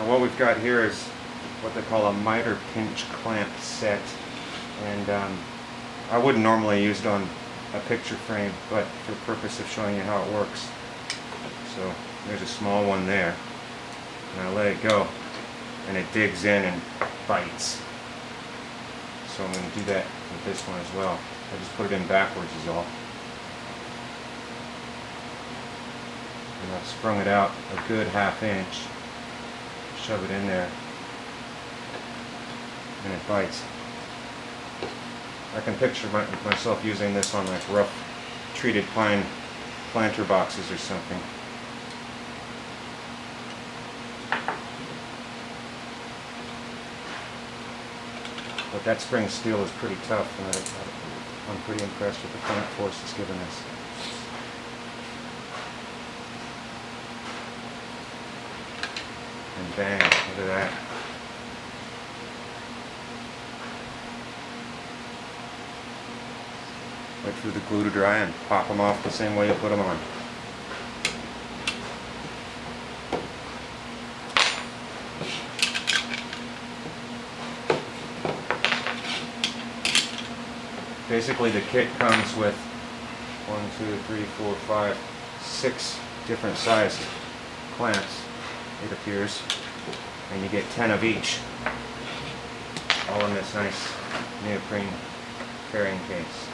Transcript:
Now what we've got here is what they call a miter pinch clamp set, and I wouldn't normally use it on a picture frame, but for the purpose of showing you how it works. So there's a small one there, and I let it go, and it digs in and bites. So I'm going to do that with this one as well. I just put it in backwards is all. And I've sprung it out a good ½ inch. Shove it in there, and it bites. I can picture myself using this on like rough treated pine planter boxes or something. But that spring steel is pretty tough, and I'm pretty impressed with the clamp force it's given us. And bang, look at that. Wait for the glue to dry and pop them off the same way you put them on. Basically the kit comes with 6 different sized clamps, it appears, and you get 10 of each, all in this nice neoprene carrying case.